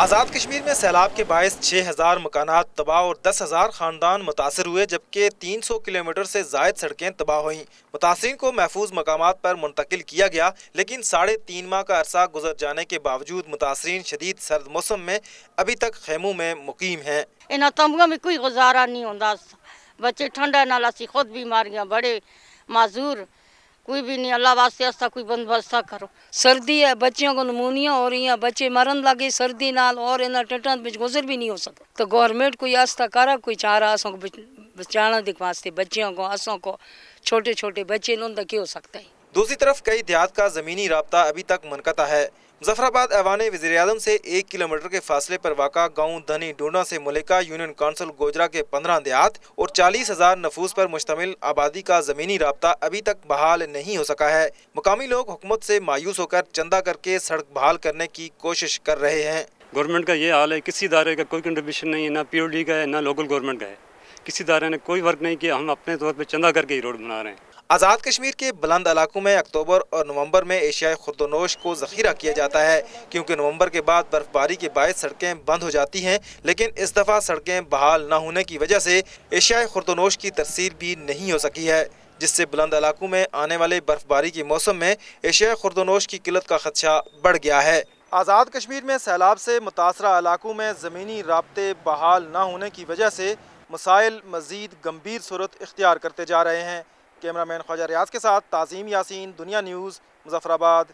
آزاد کشمیر میں سیلاب کے باعث 6,000 مکانات تباہ اور 10,000 خاندان متاثر ہوئے، جبکہ 300 کلومیٹر سے زائد سڑکیں تباہ ہوئیں۔ متاثرین کو محفوظ مقامات پر منتقل کیا گیا، لیکن 3.5 ماہ کا عرصہ گزر جانے کے باوجود متاثرین شدید سرد موسم میں ابھی تک خیموں میں مقیم ہیں۔ ان تنبوں میں کوئی گزارا نہیں ہوتا، بچے ٹھنڈا نال، اسی خود بیماریاں بڑے معذور، کوئی بھی نہیں۔ اللہ واسطے استا کوئی بندوبست کرو۔ سردی ہے، بچوں کو نمونیا ہو رہی ہیں، بچے مرن لگے سردی نال، اور انہیں ٹٹن بچ گزر بھی نہیں ہو سکتا۔ تو گورنمنٹ کوئی آستہ کرا، کوئی چارہ اسوں کو بچانا دکھ واسطے، بچوں کو اسوں کو چھوٹے چھوٹے بچے ان کا کیا ہو سکتا ہے۔ دوسری طرف کئی دیہات کا زمینی رابطہ ابھی تک منقطع ہے۔ مظفر آباد ایوان وزیر اعظم سے 1 کلومیٹر کے فاصلے پر واقع گاؤں دھنی ڈونڈا سے ملکہ یونین کونسل گوجرا کے 15 دیہات اور 40,000 نفوس پر مشتمل آبادی کا زمینی رابطہ ابھی تک بحال نہیں ہو سکا ہے۔ مقامی لوگ حکومت سے مایوس ہو کر چندہ کر کے سڑک بحال کرنے کی کوشش کر رہے ہیں۔ گورنمنٹ کا یہ حال ہے، کسی ادارے کا کوئی کنٹریبیوشن نہیں ہے، نہ پی او ڈی کا ہے نہ لوکل گورنمنٹ کا ہے۔ کسی ادارے نے کوئی ورک نہیں کیا، ہم اپنے طور پہ چندہ کر کے ہی روڈ بنا رہے ہیں۔ آزاد کشمیر کے بلند علاقوں میں اکتوبر اور نومبر میں ایشیائی خردونوش کو ذخیرہ کیا جاتا ہے، کیونکہ نومبر کے بعد برف باری کے باعث سڑکیں بند ہو جاتی ہیں، لیکن اس دفعہ سڑکیں بحال نہ ہونے کی وجہ سے ایشیائی خردونوش کی ترسیل بھی نہیں ہو سکی ہے، جس سے بلند علاقوں میں آنے والے برف باری کے موسم میں ایشیائی خردونوش کی قلت کا خدشہ بڑھ گیا ہے۔ آزاد کشمیر میں سیلاب سے متاثرہ علاقوں میں زمینی رابطے بحال نہ ہونے کی وجہ سے مسائل مزید گمبھیر صورت اختیار کرتے جا رہے ہیں۔ کیمرہ مین خواجہ ریاض کے ساتھ تعظیم یاسین، دنیا نیوز، مظفر آباد۔